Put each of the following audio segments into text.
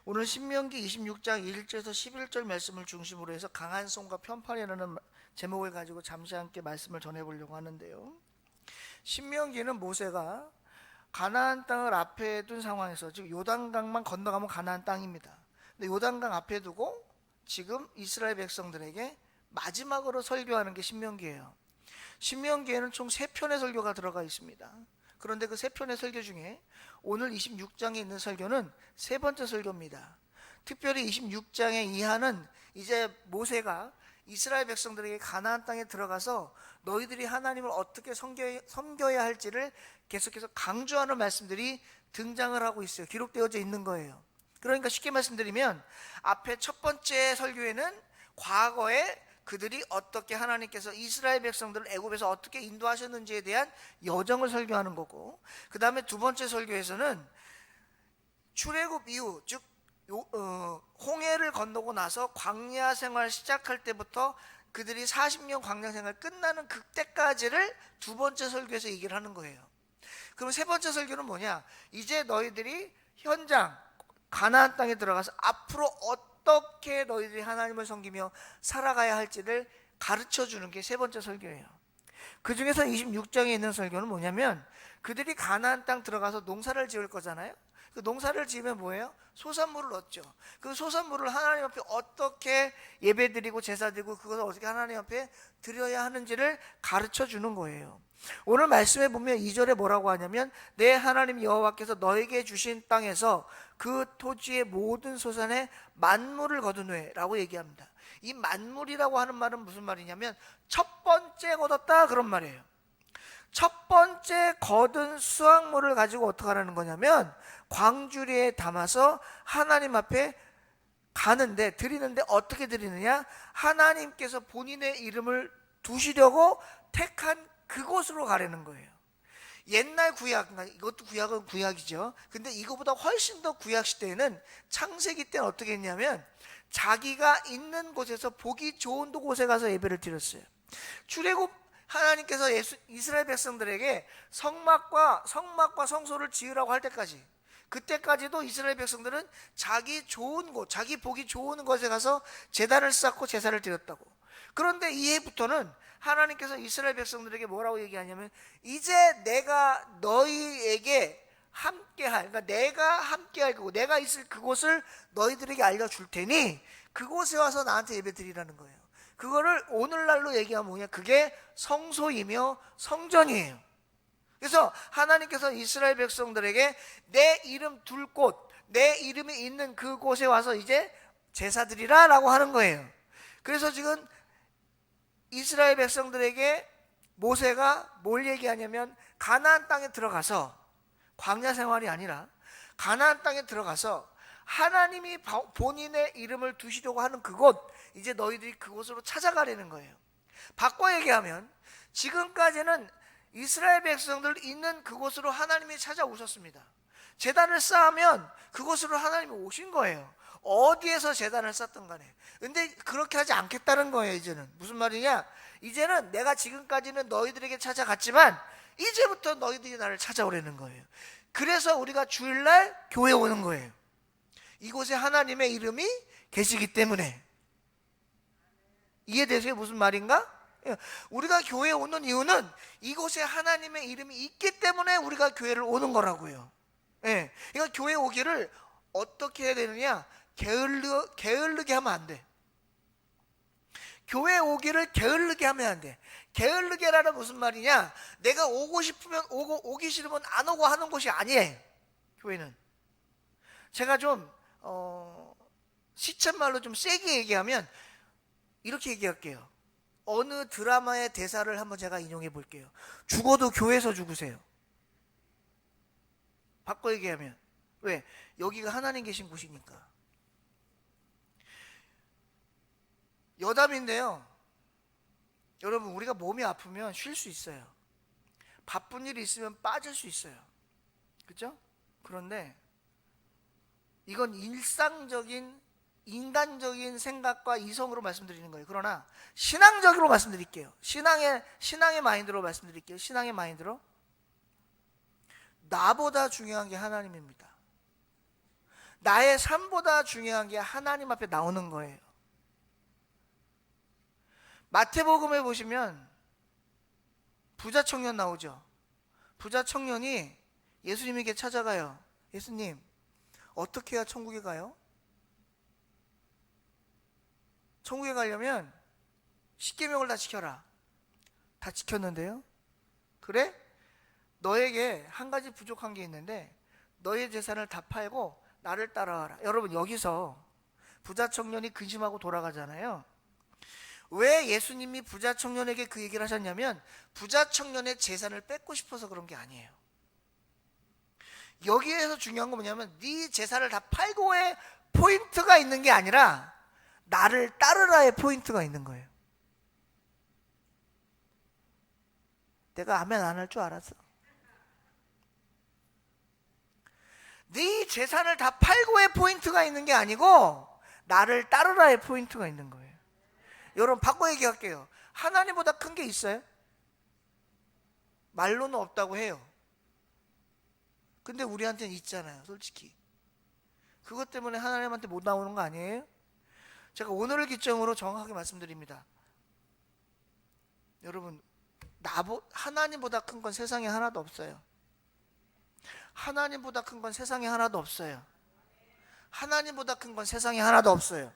오늘 신명기 26장 1절에서 11절 말씀을 중심으로 해서 강한 손과 편판이라는 제목을 가지고 잠시 함께 말씀을 전해보려고 하는데요. 신명기는 모세가 가나안 땅을 앞에 둔 상황에서, 즉 요단강만 건너가면 가나안 땅입니다. 근데 요단강 앞에 두고 지금 이스라엘 백성들에게 마지막으로 설교하는 게 신명기예요. 신명기에는 총 3편의 설교가 들어가 있습니다. 그런데 그 3편의 설교 중에 오늘 26장에 있는 설교는 세 번째 설교입니다. 특별히 26장의 이하는 이제 모세가 이스라엘 백성들에게 가나안 땅에 들어가서 너희들이 하나님을 어떻게 섬겨야 할지를 계속해서 강조하는 말씀들이 등장을 하고 있어요. 기록되어져 있는 거예요. 그러니까 쉽게 말씀드리면 앞에 첫 번째 설교에는 과거에 그들이 어떻게 하나님께서 이스라엘 백성들을 애굽에서 어떻게 인도하셨는지에 대한 여정을 설교하는 거고, 그 다음에 두 번째 설교에서는 출애굽 이후, 즉 홍해를 건너고 나서 광야 생활 시작할 때부터 그들이 40년 광야 생활 끝나는 그때까지를 두 번째 설교에서 얘기를 하는 거예요. 그럼 세 번째 설교는 뭐냐? 이제 너희들이 현장 가나안 땅에 들어가서 앞으로 어떻게 너희들이 하나님을 섬기며 살아가야 할지를 가르쳐 주는 게 세 번째 설교예요. 그 중에서 26장에 있는 설교는 뭐냐면, 그들이 가나안 땅 들어가서 농사를 지을 거잖아요. 그 농사를 지으면 뭐예요? 소산물을 얻죠. 그 소산물을 하나님 앞에 어떻게 예배드리고 제사드리고 그것을 어떻게 하나님 앞에 드려야 하는지를 가르쳐 주는 거예요. 오늘 말씀에 보면 2절에 뭐라고 하냐면, 내 하나님 여호와께서 너에게 주신 땅에서 그 토지의 모든 소산의 만물을 거두노에 라고 얘기합니다. 이 만물이라고 하는 말은 무슨 말이냐면 첫 번째 거뒀다 그런 말이에요. 첫 번째 거둔 수확물을 가지고 어떻게 하라는 거냐면 광주리에 담아서 하나님 앞에 가는데, 드리는데 어떻게 드리느냐? 하나님께서 본인의 이름을 두시려고 택한 그곳으로 가라는 거예요. 옛날 구약, 이것도 구약은 구약이죠. 근데 이거보다 훨씬 더 구약 시대에는, 창세기 때는 어떻게 했냐면 자기가 있는 곳에서 보기 좋은 곳에 가서 예배를 드렸어요. 출애굽 하나님께서 이스라엘 백성들에게 성막과 성소를 지으라고 할 때까지, 그때까지도 이스라엘 백성들은 자기 좋은 곳, 자기 보기 좋은 곳에 가서 제단을 쌓고 제사를 드렸다고. 그런데 이해부터는 하나님께서 이스라엘 백성들에게 뭐라고 얘기하냐면, 이제 내가 너희에게 함께할, 그러니까 내가 함께할 거고 내가 있을 그곳을 너희들에게 알려줄 테니 그곳에 와서 나한테 예배 드리라는 거예요. 그거를 오늘날로 얘기하면 뭐냐? 그게 성소이며 성전이에요. 그래서 하나님께서 이스라엘 백성들에게 내 이름 둘 곳, 내 이름이 있는 그곳에 와서 이제 제사 드리라 라고 하는 거예요. 그래서 지금 이스라엘 백성들에게 모세가 뭘 얘기하냐면, 가나안 땅에 들어가서 광야 생활이 아니라 가나안 땅에 들어가서 하나님이 본인의 이름을 두시려고 하는 그곳, 이제 너희들이 그곳으로 찾아가려는 거예요. 바꿔 얘기하면 지금까지는 이스라엘 백성들 있는 그곳으로 하나님이 찾아오셨습니다. 제단을 쌓으면 그곳으로 하나님이 오신 거예요. 어디에서 제단을 쌓든 간에. 근데 그렇게 하지 않겠다는 거예요. 이제는 무슨 말이냐? 이제는 내가 지금까지는 너희들에게 찾아갔지만 이제부터 너희들이 나를 찾아오려는 거예요. 그래서 우리가 주일날 교회 오는 거예요. 이곳에 하나님의 이름이 계시기 때문에. 이해되세요? 무슨 말인가? 우리가 교회에 오는 이유는 이곳에 하나님의 이름이 있기 때문에 우리가 교회를 오는 거라고요. 예. 그러니까 교회 오기를 어떻게 해야 되느냐? 게을르게 하면 안 돼. 교회 오기를 게을르게 하면 안 돼. 게을르게라는 무슨 말이냐? 내가 오고 싶으면 오고, 오기 싫으면 안 오고 하는 곳이 아니에요. 교회는. 제가 좀 시쳇말로 좀 세게 얘기하면 이렇게 얘기할게요. 어느 드라마의 대사를 한번 제가 인용해 볼게요. 죽어도 교회에서 죽으세요. 바꿔 얘기하면. 왜? 여기가 하나님 계신 곳이니까. 여담인데요, 여러분, 우리가 몸이 아프면 쉴 수 있어요. 바쁜 일이 있으면 빠질 수 있어요. 그렇죠? 그런데 이건 일상적인 인간적인 생각과 이성으로 말씀드리는 거예요. 그러나 신앙적으로 말씀드릴게요. 신앙의 마인드로 말씀드릴게요. 신앙의 마인드로. 나보다 중요한 게 하나님입니다. 나의 삶보다 중요한 게 하나님 앞에 나오는 거예요. 마태복음에 보시면 부자 청년 나오죠. 부자 청년이 예수님에게 찾아가요. 예수님, 어떻게 해야 천국에 가요? 천국에 가려면 10계명을 다 지켜라. 다 지켰는데요. 그래? 너에게 한 가지 부족한 게 있는데 너의 재산을 다 팔고 나를 따라와라. 여러분, 여기서 부자 청년이 근심하고 돌아가잖아요. 왜 예수님이 부자 청년에게 그 얘기를 하셨냐면 부자 청년의 재산을 뺏고 싶어서 그런 게 아니에요. 여기에서 중요한 건 뭐냐면 네 재산을 다 팔고의 포인트가 있는 게 아니라 나를 따르라의 포인트가 있는 거예요. 내가 아멘 안 할 줄 알았어. 네 재산을 다 팔고의 포인트가 있는 게 아니고 나를 따르라의 포인트가 있는 거예요. 여러분, 바꿔 얘기할게요. 하나님보다 큰 게 있어요? 말로는 없다고 해요. 근데 우리한테는 있잖아요, 솔직히. 그것 때문에 하나님한테 못 나오는 거 아니에요? 제가 오늘을 기점으로 정확하게 말씀드립니다. 여러분, 하나님보다 큰 건 세상에 하나도 없어요. 하나님보다 큰 건 세상에 하나도 없어요. 하나님보다 큰 건 세상에 하나도 없어요.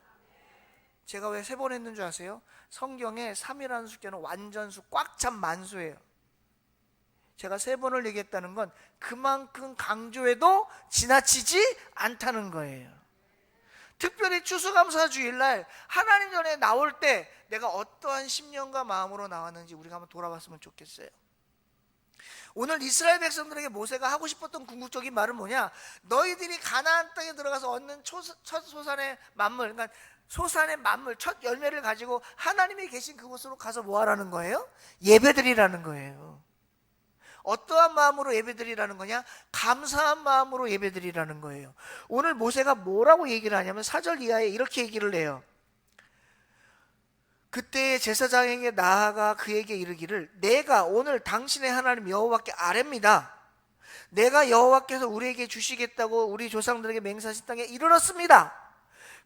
제가 왜 3번 했는 줄 아세요? 성경에 3이라는 숫자는 완전수, 꽉 찬 만수예요. 제가 3번을 얘기했다는 건 그만큼 강조해도 지나치지 않다는 거예요. 특별히 추수감사 주일날 하나님 전에 나올 때 내가 어떠한 심령과 마음으로 나왔는지 우리가 한번 돌아봤으면 좋겠어요. 오늘 이스라엘 백성들에게 모세가 하고 싶었던 궁극적인 말은 뭐냐? 너희들이 가나안 땅에 들어가서 얻는 첫 소산의 만물, 그러니까 소산의 만물, 첫 열매를 가지고 하나님이 계신 그곳으로 가서 뭐 하라는 거예요? 예배드리라는 거예요. 어떠한 마음으로 예배드리라는 거냐? 감사한 마음으로 예배드리라는 거예요. 오늘 모세가 뭐라고 얘기를 하냐면 4절 이하에 이렇게 얘기를 해요. 그때 제사장에게 나아가 그에게 이르기를 내가 오늘 당신의 하나님 여호와께 아뢰입니다. 내가 여호와께서 우리에게 주시겠다고 우리 조상들에게 맹세하신 땅에 이르렀습니다.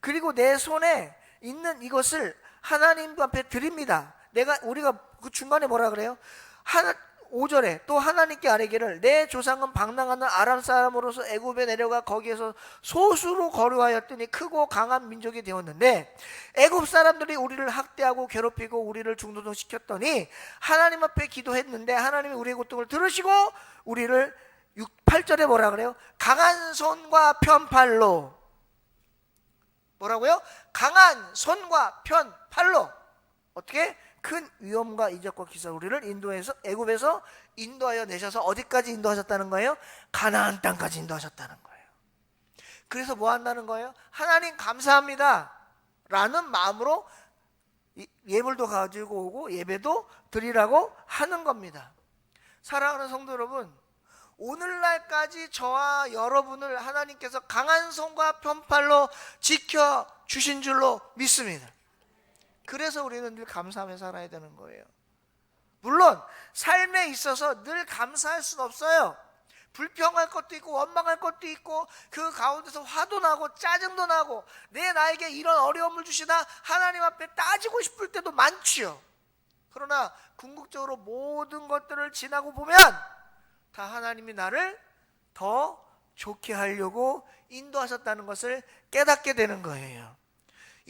그리고 내 손에 있는 이것을 하나님 앞에 드립니다. 우리가 그 중간에 뭐라 그래요? 5절에 또 하나님께 아뢰기를 내 조상은 방랑하는 아람 사람으로서 애굽에 내려가 거기에서 소수로 거류하였더니 크고 강한 민족이 되었는데 애굽 사람들이 우리를 학대하고 괴롭히고 우리를 중노동시켰더니 하나님 앞에 기도했는데 하나님이 우리의 고통을 들으시고 우리를 8절에 뭐라 그래요? 강한 손과 편팔로 뭐라고요? 강한 손과 편팔로 어떻게? 큰 위험과 이적과 기사 우리를 인도해서 애굽에서 인도하여 내셔서 어디까지 인도하셨다는 거예요? 가나안 땅까지 인도하셨다는 거예요. 그래서 뭐 한다는 거예요? 하나님 감사합니다 라는 마음으로 예물도 가지고 오고 예배도 드리라고 하는 겁니다. 사랑하는 성도 여러분, 오늘날까지 저와 여러분을 하나님께서 강한 손과 편팔로 지켜주신 줄로 믿습니다. 그래서 우리는 늘 감사하며 살아야 되는 거예요. 물론 삶에 있어서 늘 감사할 수는 없어요. 불평할 것도 있고 원망할 것도 있고 그 가운데서 화도 나고 짜증도 나고 나에게 이런 어려움을 주시나 하나님 앞에 따지고 싶을 때도 많지요. 그러나 궁극적으로 모든 것들을 지나고 보면 다 하나님이 나를 더 좋게 하려고 인도하셨다는 것을 깨닫게 되는 거예요.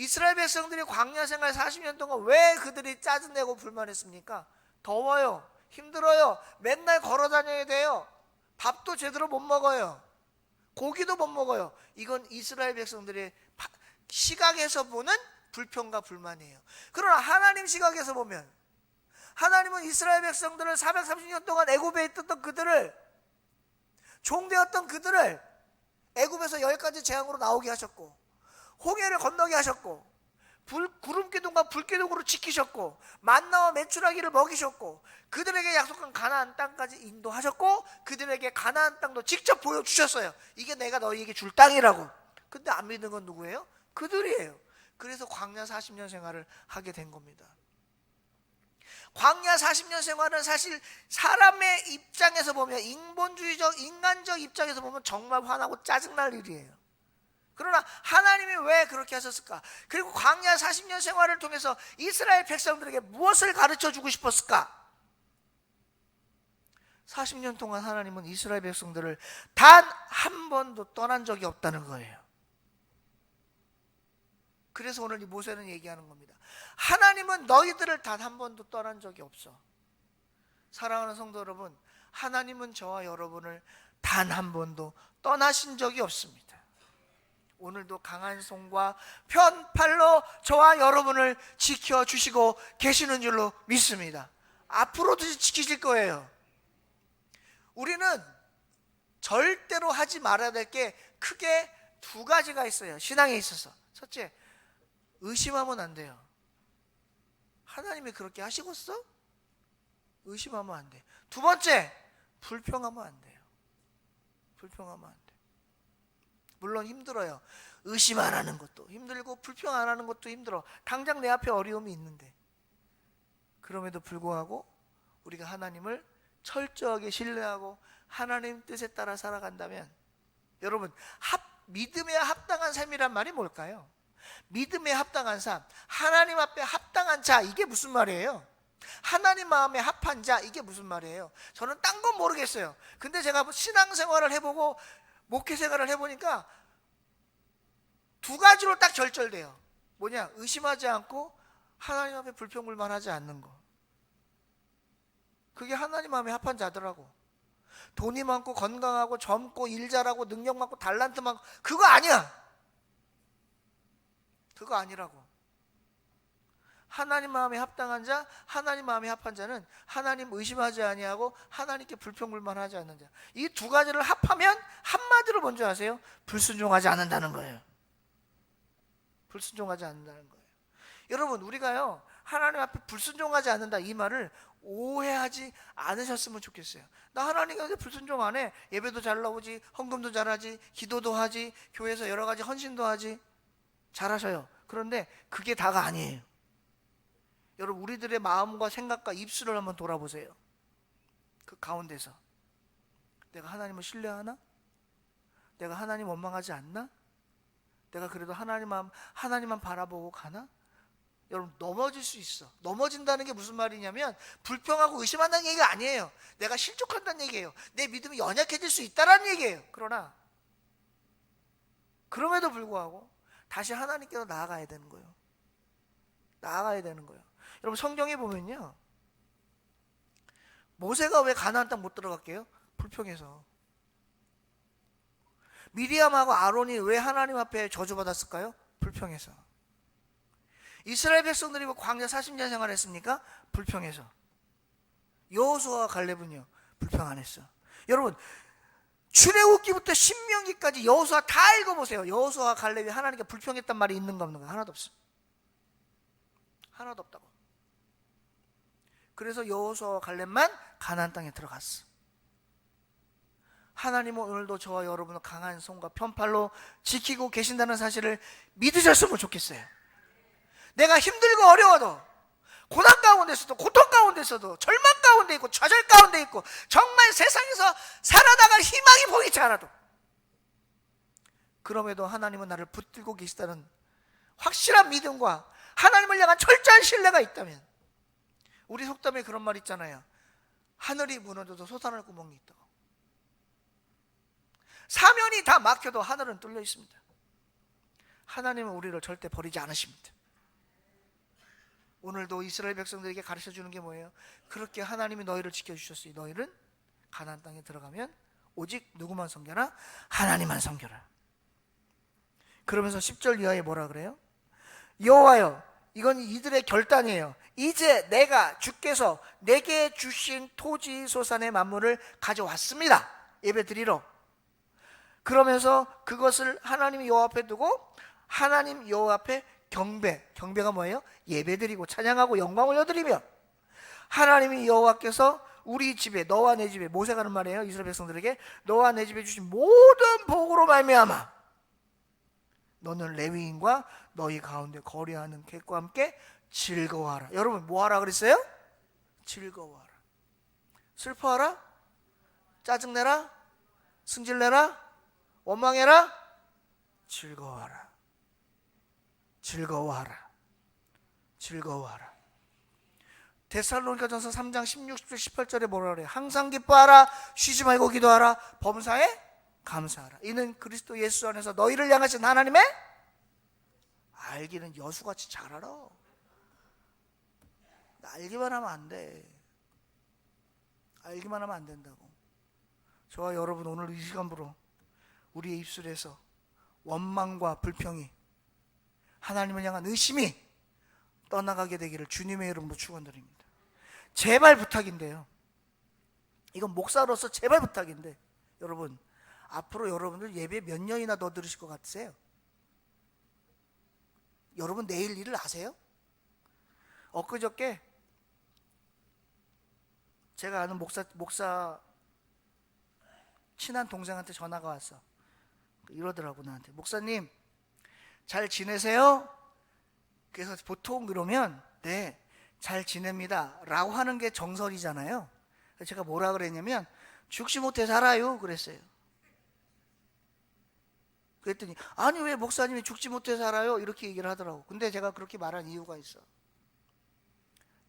이스라엘 백성들이 광야 생활 40년 동안 왜 그들이 짜증내고 불만했습니까? 더워요, 힘들어요, 맨날 걸어 다녀야 돼요, 밥도 제대로 못 먹어요, 고기도 못 먹어요. 이건 이스라엘 백성들의 시각에서 보는 불평과 불만이에요. 그러나 하나님 시각에서 보면 하나님은 이스라엘 백성들을 430년 동안 애굽에 있었던 그들을, 종되었던 그들을 애굽에서 10가지 재앙으로 나오게 하셨고 홍해를 건너게 하셨고 구름기둥과 불기둥으로 지키셨고 만나와 메추라기를 먹이셨고 그들에게 약속한 가나안 땅까지 인도하셨고 그들에게 가나안 땅도 직접 보여주셨어요. 이게 내가 너희에게 줄 땅이라고. 근데 안 믿는 건 누구예요? 그들이에요. 그래서 광야 40년 생활을 하게 된 겁니다. 광야 40년 생활은 사실 사람의 입장에서 보면 인본주의적 인간적 입장에서 보면 정말 화나고 짜증날 일이에요. 그러나 하나님이 왜 그렇게 하셨을까? 그리고 광야 40년 생활을 통해서 이스라엘 백성들에게 무엇을 가르쳐 주고 싶었을까? 40년 동안 하나님은 이스라엘 백성들을 단 한 번도 떠난 적이 없다는 거예요. 그래서 오늘 이 모세는 얘기하는 겁니다. 하나님은 너희들을 단 한 번도 떠난 적이 없어. 사랑하는 성도 여러분, 하나님은 저와 여러분을 단 한 번도 떠나신 적이 없습니다. 오늘도 강한 손과 편팔로 저와 여러분을 지켜주시고 계시는 줄로 믿습니다. 앞으로도 지키실 거예요. 우리는 절대로 하지 말아야 될 게 크게 두 가지가 있어요. 신앙에 있어서. 첫째, 의심하면 안 돼요. 하나님이 그렇게 하시겠어? 의심하면 안 돼. 두 번째, 불평하면 안 돼요. 불평하면 안 돼. 물론 힘들어요. 의심 안 하는 것도 힘들고 불평 안 하는 것도 힘들어. 당장 내 앞에 어려움이 있는데, 그럼에도 불구하고 우리가 하나님을 철저하게 신뢰하고 하나님 뜻에 따라 살아간다면, 여러분, 믿음에 합당한 삶이란 말이 뭘까요? 믿음에 합당한 삶, 하나님 앞에 합당한 자, 이게 무슨 말이에요? 하나님 마음에 합한 자, 이게 무슨 말이에요? 저는 딴 건 모르겠어요. 근데 제가 신앙생활을 해보고 목회생활을 해보니까 두 가지로 딱 결절돼요. 뭐냐? 의심하지 않고 하나님 앞에 불평불만하지 않는 거. 그게 하나님 마음에 합한 자더라고. 돈이 많고 건강하고 젊고 일 잘하고 능력 많고 달란트 많고, 그거 아니야. 그거 아니라고. 하나님 마음에 합당한 자, 하나님 마음에 합한 자는 하나님 의심하지 아니하고 하나님께 불평불만하지 않는 자. 이 두 가지를 합하면 한마디로 뭔지 아세요? 불순종하지 않는다는 거예요. 불순종하지 않는다는 거예요. 여러분, 우리가요, 하나님 앞에 불순종하지 않는다, 이 말을 오해하지 않으셨으면 좋겠어요. 나 하나님한테 불순종 안 해. 예배도 잘 나오지, 헌금도 잘하지, 기도도 하지, 교회에서 여러 가지 헌신도 하지. 잘하셔요. 그런데 그게 다가 아니에요. 여러분, 우리들의 마음과 생각과 입술을 한번 돌아보세요. 그 가운데서 내가 하나님을 신뢰하나? 내가 하나님 원망하지 않나? 내가 그래도 하나님만 바라보고 가나? 여러분, 넘어질 수 있어. 넘어진다는 게 무슨 말이냐면, 불평하고 의심한다는 얘기가 아니에요. 내가 실족한다는 얘기예요. 내 믿음이 연약해질 수 있다는 얘기예요. 그러나 그럼에도 불구하고 다시 하나님께로 나아가야 되는 거예요. 나아가야 되는 거예요. 여러분, 성경에 보면요, 모세가 왜 가나안 땅 못 들어갈게요? 불평해서. 미리암하고 아론이 왜 하나님 앞에 저주받았을까요? 불평해서. 이스라엘 백성들이 광야 40년 생활했습니까? 불평해서. 여호수아와 갈렙은요, 불평 안 했어. 여러분, 출애굽기부터 신명기까지 여호수아 다 읽어보세요. 여호수아와 갈렙이 하나님께 불평했단 말이 있는가 없는가? 하나도 없어. 하나도 없다고. 그래서 여호수아와 갈렙만 가나안 땅에 들어갔어. 하나님은 오늘도 저와 여러분을 강한 손과 편팔로 지키고 계신다는 사실을 믿으셨으면 좋겠어요. 내가 힘들고 어려워도, 고난 가운데서도, 고통 가운데서도, 절망 가운데 있고 좌절 가운데 있고, 정말 세상에서 살아나갈 희망이 보이지 않아도, 그럼에도 하나님은 나를 붙들고 계시다는 확실한 믿음과 하나님을 향한 철저한 신뢰가 있다면, 우리 속담에 그런 말 있잖아요. 하늘이 무너져도 솟아날 구멍이 있다고. 사면이 다 막혀도 하늘은 뚫려 있습니다. 하나님은 우리를 절대 버리지 않으십니다. 오늘도 이스라엘 백성들에게 가르쳐 주는 게 뭐예요? 그렇게 하나님이 너희를 지켜주셨으니 너희는 가나안 땅에 들어가면 오직 누구만 섬겨라? 하나님만 섬겨라. 그러면서 10절 이하에 뭐라 그래요? 여호와여, 이건 이들의 결단이에요. 이제 내가 주께서 내게 주신 토지 소산의 만물을 가져왔습니다. 예배 드리러. 그러면서 그것을 하나님 여호와 앞에 두고 하나님 여호와 앞에 경배가 뭐예요? 예배드리고 찬양하고 영광 올려드리며, 하나님이 여호와께서 우리 집에, 너와 내 집에, 모세가 하는 말이에요, 이스라엘 백성들에게, 너와 내 집에 주신 모든 복으로 말미암아 너는 레위인과 너희 가운데 거류하는 객과 함께 즐거워하라. 여러분, 뭐하라 그랬어요? 즐거워하라. 슬퍼하라? 짜증내라? 승질내라? 원망해라? 즐거워하라. 즐거워하라. 즐거워하라. 데살로니가전서 3장 16, 18절에 뭐라 그래요? 항상 기뻐하라. 쉬지 말고 기도하라. 범사에 감사하라. 이는 그리스도 예수 안에서 너희를 향하신 하나님의 알기는 여수같이 잘 알아. 알기만 하면 안 돼. 알기만 하면 안 된다고. 저와 여러분 오늘 이 시간부로 우리의 입술에서 원망과 불평이, 하나님을 향한 의심이 떠나가게 되기를 주님의 이름으로 축원드립니다. 제발 부탁인데요. 이건 목사로서 제발 부탁인데, 여러분 앞으로 여러분들 예배 몇 년이나 더 들으실 것 같으세요? 여러분 내일 일을 아세요? 엊그저께 제가 아는 목사 친한 동생한테 전화가 왔어. 이러더라고 나한테. 목사님 잘 지내세요? 그래서 보통 그러면 네 잘 지냅니다 라고 하는 게 정설이잖아요. 그래서 제가 뭐라 그랬냐면 죽지 못해 살아요 그랬어요. 그랬더니 아니 왜 목사님이 죽지 못해 살아요? 이렇게 얘기를 하더라고. 근데 제가 그렇게 말한 이유가 있어.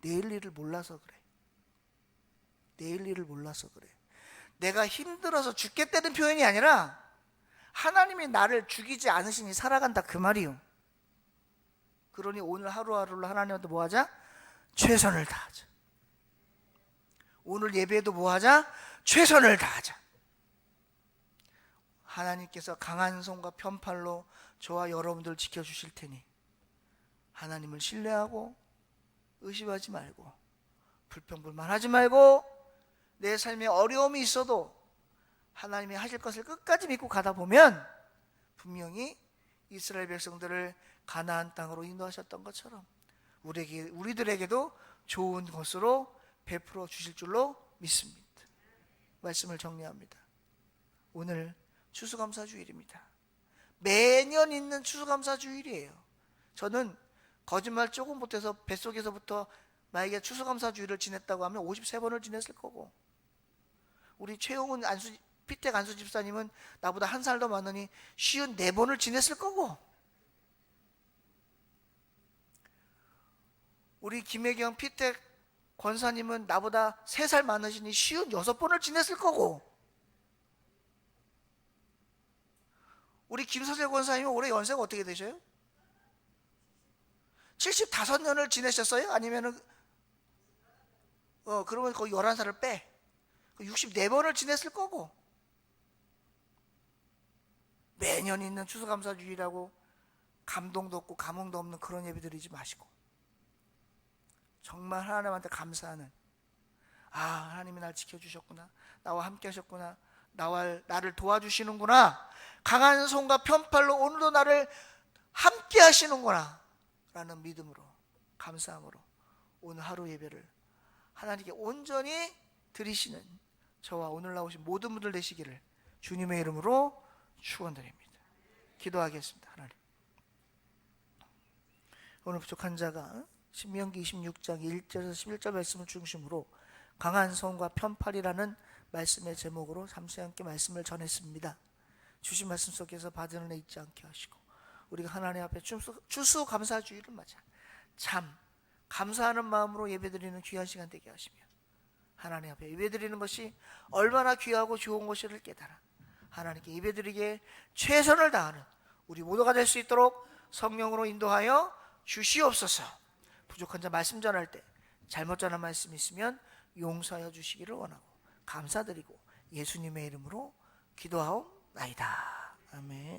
내일 일을 몰라서 그래. 내일 일을 몰라서 그래. 내가 힘들어서 죽겠다는 표현이 아니라 하나님이 나를 죽이지 않으시니 살아간다 그 말이요. 그러니 오늘 하루하루를 하나님한테 뭐하자? 최선을 다하자. 오늘 예배에도 뭐하자? 최선을 다하자. 하나님께서 강한 손과 편팔로 저와 여러분들 지켜주실 테니 하나님을 신뢰하고 의심하지 말고 불평불만하지 말고 내 삶에 어려움이 있어도 하나님이 하실 것을 끝까지 믿고 가다 보면 분명히 이스라엘 백성들을 가나안 땅으로 인도하셨던 것처럼 우리들에게도 좋은 것으로 베풀어 주실 줄로 믿습니다. 말씀을 정리합니다. 오늘 추수감사주일입니다. 매년 있는 추수감사주일이에요. 저는 거짓말 조금 못해서 뱃속에서부터 만약에 추수감사주일을 지냈다고 하면 53번을 지냈을 거고, 우리 최용훈 피택 안수 집사님은 나보다 한 살 더 많으니 54번을 지냈을 거고, 우리 김혜경 피택 권사님은 나보다 3살 많으시니 56번을 지냈을 거고, 우리 김서재 권사님은 올해 연세가 어떻게 되셔요? 75년을 지내셨어요? 아니면은 그러면 거의 11살을 빼 64번을 지냈을 거고, 매년 있는 추수감사주일이라고 감동도 없고 감흥도 없는 그런 예배 드리지 마시고 정말 하나님한테 감사하는, 하나님이 날 지켜주셨구나, 나와 함께 하셨구나, 나를 도와주시는구나, 강한 손과 편팔로 오늘도 나를 함께 하시는구나 라는 믿음으로, 감사함으로 오늘 하루 예배를 하나님께 온전히 드리시는 저와 오늘 나오신 모든 분들 되시기를 주님의 이름으로 축원드립니다. 기도하겠습니다. 하나님, 오늘 부족한 자가 신명기 26장 1절에서 11절 말씀을 중심으로 강한 손과 편팔이라는 말씀의 제목으로 삼시 함께 말씀을 전했습니다. 주신 말씀 속에서 받은 은혜 잊지 않게 하시고 우리가 하나님 앞에 추수감사주일을 맞아 참 감사하는 마음으로 예배드리는 귀한 시간 되게 하시며, 하나님 앞에 예배드리는 것이 얼마나 귀하고 좋은 것을 깨달아 하나님께 예배드리기에 최선을 다하는 우리 모두가 될 수 있도록 성령으로 인도하여 주시옵소서. 부족한 자 말씀 전할 때 잘못 전한 말씀 있으면 용서하여 주시기를 원하고 감사드리고 예수님의 이름으로 기도하옵나이다. 아멘.